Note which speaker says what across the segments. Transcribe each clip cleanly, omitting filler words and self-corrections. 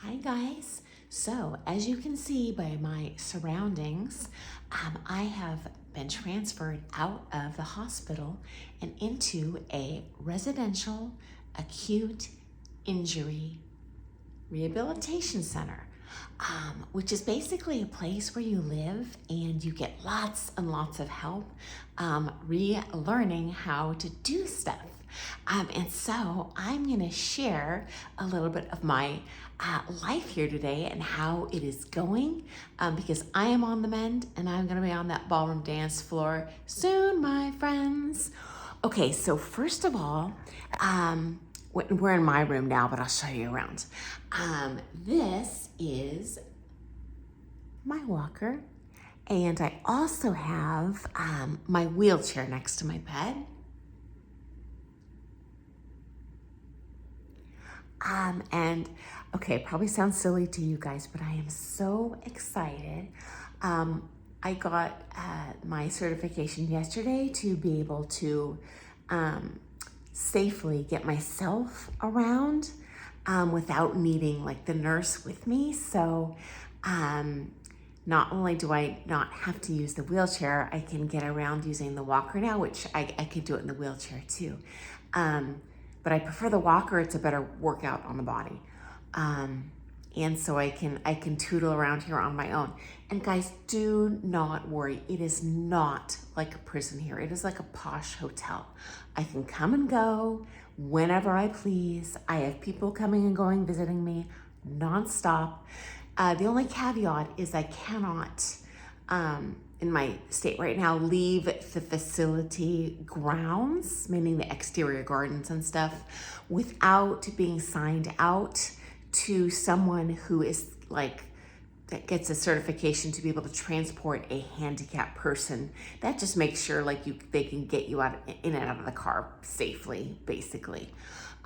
Speaker 1: Hi guys. So as you can see by my surroundings, I have been transferred out of the hospital and into a residential acute injury rehabilitation center, which is basically a place where you live and you get lots and lots of help relearning how to do stuff. And so I'm going to share a little bit of my life here today and how it is going, because I am on the mend and I'm going to be on that ballroom dance floor soon, my friends. Okay, so first of all, we're in my room now, but I'll show you around. This is my walker, and I also have my wheelchair next to my bed. And okay, it probably sounds silly to you guys, but I am so excited. I got my certification yesterday to be able to safely get myself around without needing like the nurse with me. So not only do I not have to use the wheelchair, I can get around using the walker now, which I could do it in the wheelchair too. But I prefer the walker. It's a better workout on the body. And so I can tootle around here on my own. And guys, do not worry. It is not like a prison here. It is like a posh hotel. I can come and go whenever I please. I have people coming and going, visiting me nonstop. The only caveat is I cannot, in my state right now, leave the facility grounds, meaning the exterior gardens and stuff, without being signed out to someone who is like, that gets a certification to be able to transport a handicapped person. That just makes sure like they can get you in and out of the car safely, basically.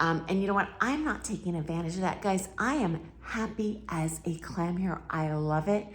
Speaker 1: And you know what? I'm not taking advantage of that, guys. I am happy as a clam here. I love it.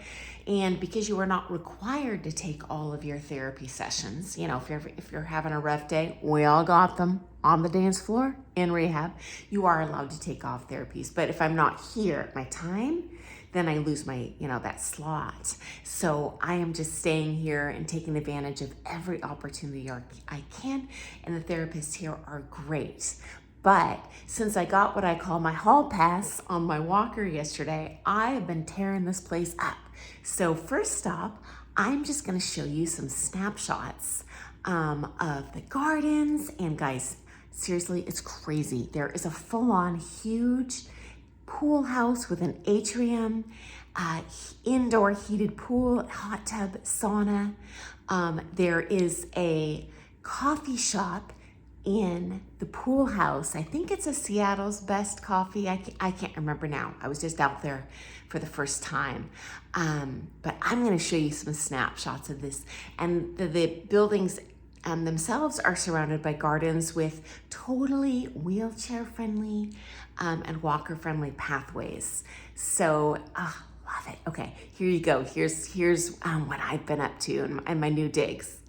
Speaker 1: And because you are not required to take all of your therapy sessions, you know, if you're having a rough day, we all got them on the dance floor in rehab. You are allowed to take off therapies. But if I'm not here at my time, then I lose my, that slot. So I am just staying here and taking advantage of every opportunity I can. And the therapists here are great. But since I got what I call my hall pass on my walker yesterday, I have been tearing this place up. So first stop, I'm just gonna show you some snapshots of the gardens. And guys, seriously, it's crazy. There is a full-on huge pool house with an atrium, indoor heated pool, hot tub, sauna. There is a coffee shop in the pool house. I think it's a Seattle's Best Coffee. I can't remember now. I was just out there for the first time. But I'm going to show you some snapshots of this. And the buildings themselves are surrounded by gardens with totally wheelchair friendly and walker friendly pathways. So love it. Okay, here you go. Here's what I've been up to and my new digs.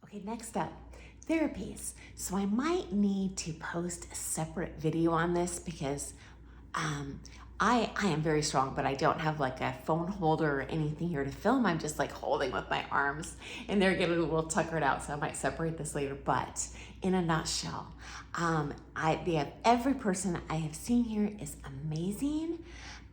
Speaker 1: Okay, next up, therapies. So I might need to post a separate video on this because I am very strong, but I don't have like a phone holder or anything here to film. I'm just like holding with my arms and they're getting a little tuckered out, so I might separate this later. But in a nutshell, every person I have seen here is amazing.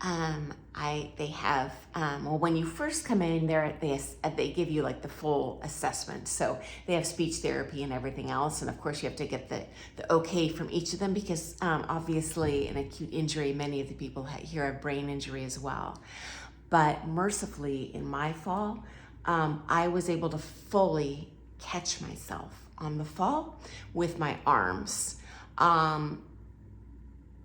Speaker 1: they have, well, when you first come in there, they give you like the full assessment. So they have speech therapy and everything else. And of course you have to get the okay from each of them because obviously an acute injury, many of the people here have brain injury as well. But mercifully in my fall, I was able to fully catch myself on the fall with my arms.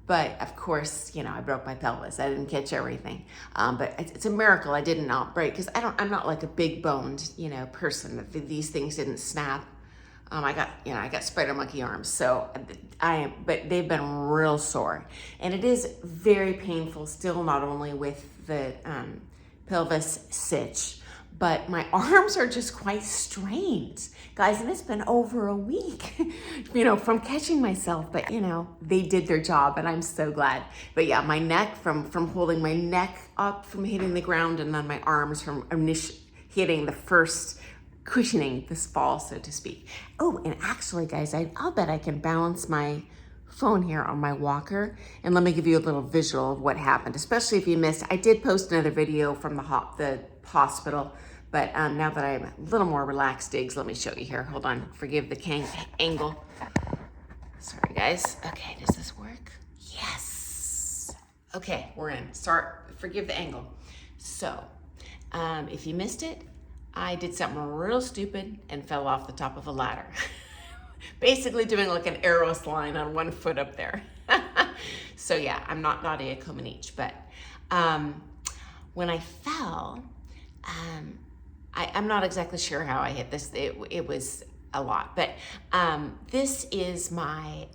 Speaker 1: But of course, you know, I broke my pelvis. I didn't catch everything. But it's a miracle I did not break because I'm not like a big boned, you know, person. These things didn't snap. I got spider monkey arms. So but they've been real sore. And it is very painful still, not only with the pelvis sitch, but my arms are just quite strained, guys, and it's been over a week, you know, from catching myself, but you know, they did their job and I'm so glad. But yeah, my neck from holding my neck up from hitting the ground, and then my arms from hitting the first cushioning this fall, so to speak. Oh, and actually guys, I'll bet I can balance my phone here on my walker, and let me give you a little visual of what happened, especially if you missed. I did post another video from the hospital, but now that I'm a little more relaxed, Diggs, let me show you here. Hold on, forgive the angle. Sorry guys. Okay, does this work? Yes. Okay, we're in. Forgive the angle. So, if you missed it, I did something real stupid and fell off the top of a ladder. Basically doing like an arrow line on one foot up there. So yeah, I'm not Nadia Comaneci, but when I fell, I'm not exactly sure how I hit this. It was a lot, but this is my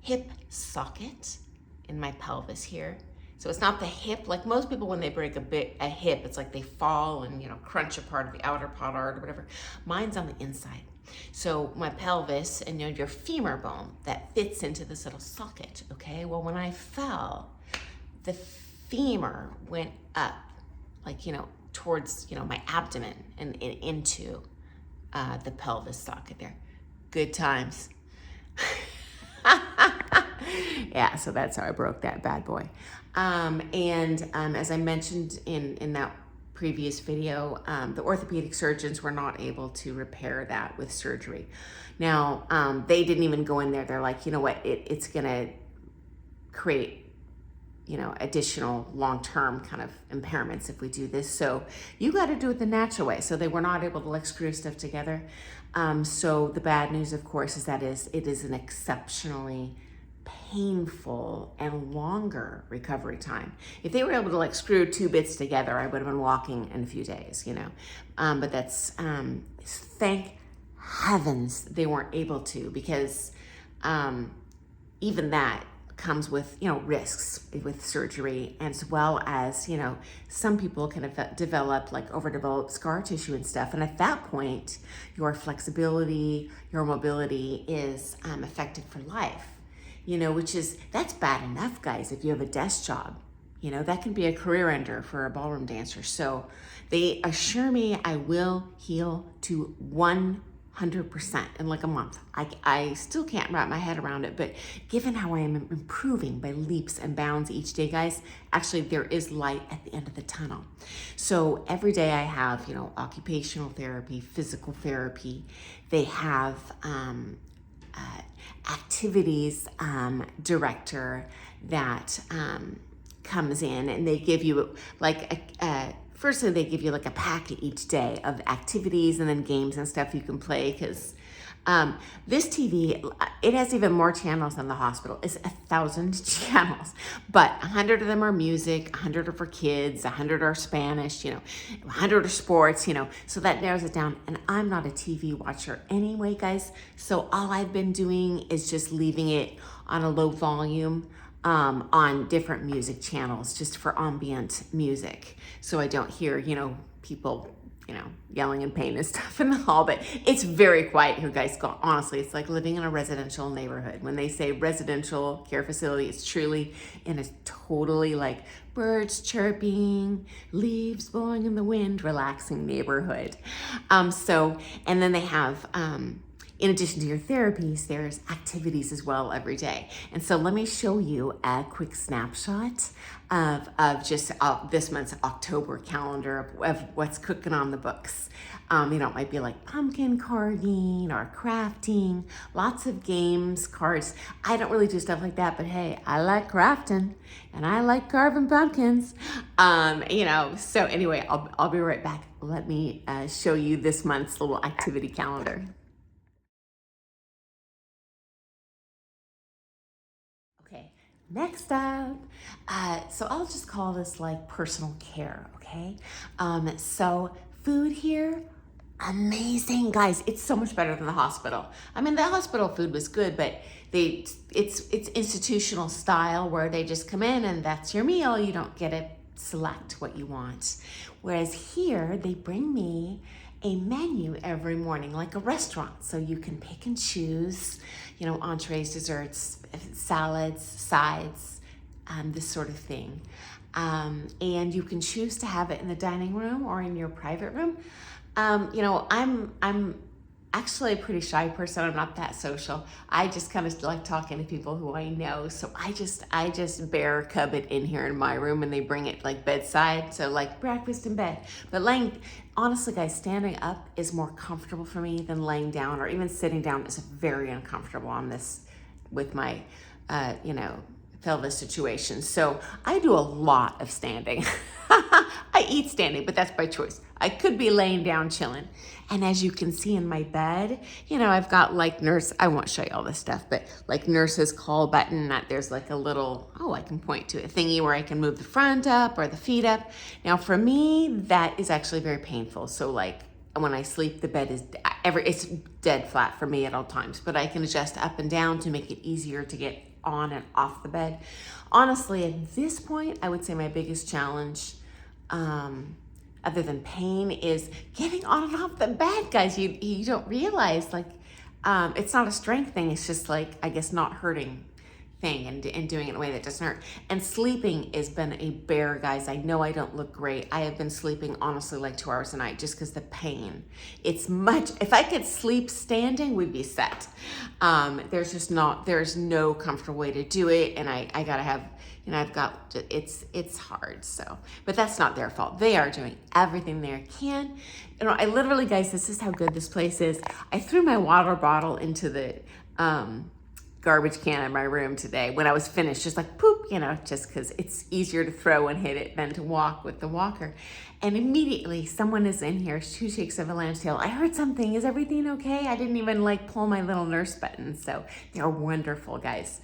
Speaker 1: hip socket in my pelvis here. So it's not the hip, like most people when they break a hip, it's like they fall and, you know, crunch a part of the outer part or whatever. Mine's on the inside. So my pelvis and, you know, your femur bone that fits into this little socket, okay? Well, when I fell, the femur went up, like, you know, towards, you know, my abdomen and into the pelvis socket there. Good times. Yeah, so that's how I broke that bad boy. As I mentioned in that previous video, the orthopedic surgeons were not able to repair that with surgery. Now, they didn't even go in there. They're like, you know what, it's gonna create, you know, additional long-term kind of impairments if we do this. So you got to do it the natural way. So they were not able to like screw stuff together. So the bad news, of course, is that it is an exceptionally painful and longer recovery time. If they were able to like screw two bits together, I would have been walking in a few days, you know. But that's, thank heavens they weren't able to, because even that comes with, you know, risks with surgery, as well as, you know, some people can develop like overdeveloped scar tissue and stuff. And at that point, your flexibility, your mobility is affected for life, you know, that's bad enough, guys. If you have a desk job, you know, that can be a career ender for a ballroom dancer. So they assure me I will heal to 100% in like a month. I still can't wrap my head around it, but given how I am improving by leaps and bounds each day, guys, actually there is light at the end of the tunnel. So every day I have, you know, occupational therapy, physical therapy. They have activities director that comes in, and they give you like firstly, they give you like a packet each day of activities and then games and stuff you can play, because this TV, it has even more channels than the hospital. It's 1,000 channels, but 100 of them are music, 100 are for kids, 100 are Spanish, you know, 100 are sports, you know, so that narrows it down. And I'm not a TV watcher anyway, guys. So all I've been doing is just leaving it on a low volume on different music channels, just for ambient music, so I don't hear, you know, people, you know, yelling in pain and stuff in the hall. But it's very quiet here, guys. Honestly, it's like living in a residential neighborhood. When they say residential care facility, it's truly in a totally like birds chirping, leaves blowing in the wind, relaxing neighborhood. And then they have in addition to your therapies, there's activities as well every day. And so let me show you a quick snapshot of just this month's October calendar of what's cooking on the books. It might be like pumpkin carving or crafting, lots of games, cards. I don't really do stuff like that, but hey, I like crafting and I like carving pumpkins. So anyway, I'll be right back. Let me show you this month's little activity calendar. Okay, next up, so I'll just call this like personal care, okay? So food here, amazing, guys. It's so much better than the hospital. I mean, the hospital food was good, but it's institutional style where they just come in and that's your meal. You don't get to select what you want. Whereas here, they bring me a menu every morning, like a restaurant. So you can pick and choose, entrees, desserts, salads, sides, this sort of thing. And you can choose to have it in the dining room or in your private room. I'm actually a pretty shy person. I'm not that social. I just kind of like talking to people who I know. So I just bear cub it in here in my room and they bring it like bedside. So like breakfast in bed. But honestly guys, standing up is more comfortable for me than laying down, or even sitting down is very uncomfortable on this with my, pelvis situation. So I do a lot of standing. I eat standing, but that's by choice. I could be laying down chilling. And as you can see in my bed, I've got like I won't show you all this stuff, but like nurse's call button, that there's like a little, I can point to a thingy where I can move the front up or the feet up. Now for me, that is actually very painful. So like when I sleep, the bed is it's dead flat for me at all times, but I can adjust up and down to make it easier to get on and off the bed. Honestly, at this point, I would say my biggest challenge, other than pain, is getting on and off the bed, guys. You don't realize, it's not a strength thing. It's just like, I guess, not hurting thing and doing it in a way that doesn't hurt. And sleeping has been a bear, guys. I know I don't look great. I have been sleeping honestly like 2 hours a night just because the pain. If I could sleep standing, we'd be set. There's no comfortable way to do it. And I gotta have, it's hard. So, but that's not their fault. They are doing everything they can. I literally, guys, this is how good this place is. I threw my water bottle into the, garbage can in my room today when I was finished, just like poop, just because it's easier to throw and hit it than to walk with the walker. And immediately someone is in here, 2 shakes of a lamb's tail. I heard something, is everything okay? I didn't even pull my little nurse button. So they're wonderful, guys.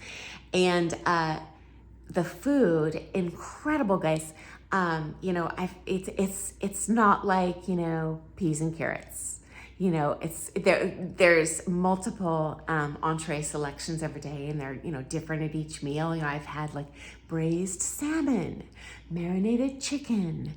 Speaker 1: And the food, incredible, guys. It's not like, peas and carrots. There's multiple entree selections every day, and they're different at each meal. I've had like braised salmon, marinated chicken,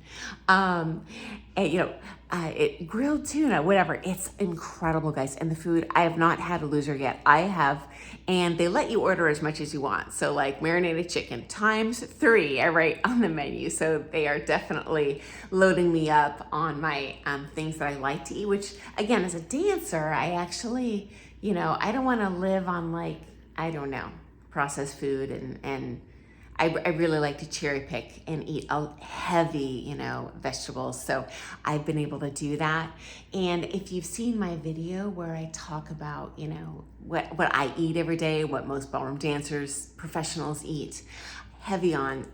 Speaker 1: grilled tuna, whatever. It's incredible, guys. And the food, I have not had a loser yet. I have, and they let you order as much as you want. So like marinated chicken ×3, I write on the menu. So they are definitely loading me up on my things that I like to eat, which again, as a dancer, I actually, I don't want to live on processed food, and I really like to cherry pick and eat heavy, vegetables. So I've been able to do that. And if you've seen my video where I talk about, what I eat every day, what most ballroom dancers, professionals eat, heavy on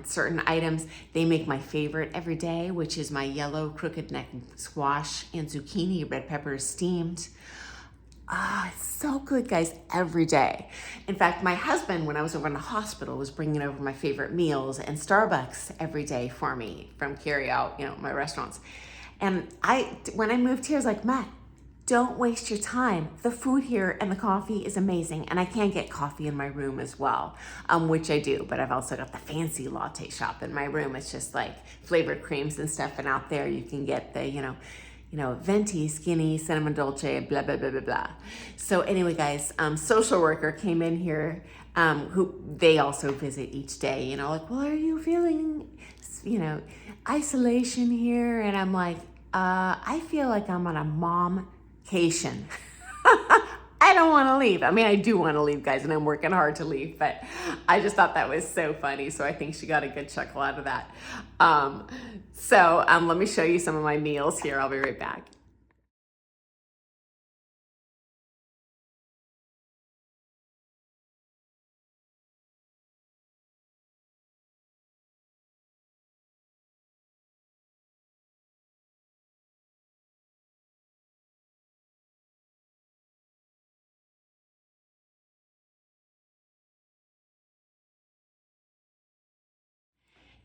Speaker 1: certain items. They make my favorite every day, which is my yellow crooked neck squash and zucchini red peppers steamed. It's so good, guys, every day. In fact, my husband, when I was over in the hospital, was bringing over my favorite meals and Starbucks every day for me from carry out, my restaurants. And when I moved here, I was like, Matt, don't waste your time. The food here and the coffee is amazing. And I can get coffee in my room as well, which I do. But I've also got the fancy latte shop in my room. It's just like flavored creams and stuff. And out there you can get the, venti, skinny, cinnamon dolce, blah, blah, blah, blah, blah. So anyway, guys, social worker came in here, who they also visit each day, well, are you feeling, isolation here? And I'm like, I feel like I'm on a momcation. I don't want to leave. I mean, I do want to leave, guys, and I'm working hard to leave, but I just thought that was so funny. So I think she got a good chuckle out of that. Let me show you some of my meals here. I'll be right back.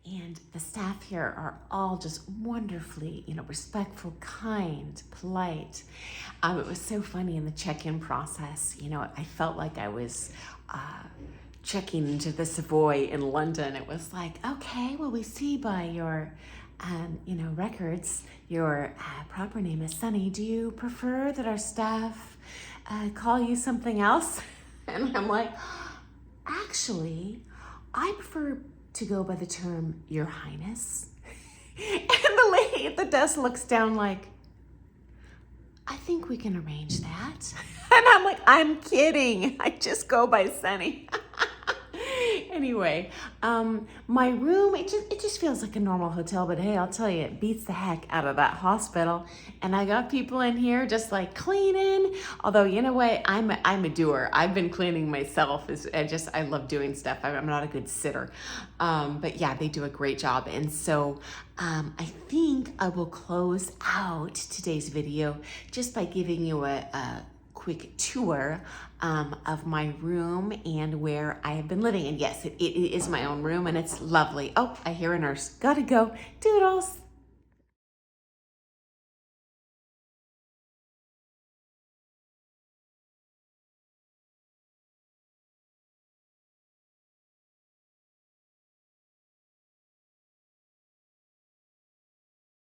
Speaker 1: And the staff here are all just wonderfully, respectful, kind, polite. It was so funny in the check-in process. I felt like I was checking into the Savoy in London. It was like, okay, well, we see by your, records, your proper name is Sunny. Do you prefer that our staff call you something else? And I'm like, actually, I prefer to go by the term Your Highness. And the lady at the desk looks down like, I think we can arrange that. And I'm like, I'm kidding. I just go by Sunny. Anyway, my room, it just feels like a normal hotel, but hey, I'll tell you, it beats the heck out of that hospital. And I got people in here just like cleaning. Although, you know what, I'm a doer. I've been cleaning myself. I love doing stuff. I'm not a good sitter. But yeah, they do a great job. And so I think I will close out today's video just by giving you a quick tour of my room and where I have been living. And yes, it is my own room and it's lovely. Oh, I hear a nurse. Gotta go. Doodles.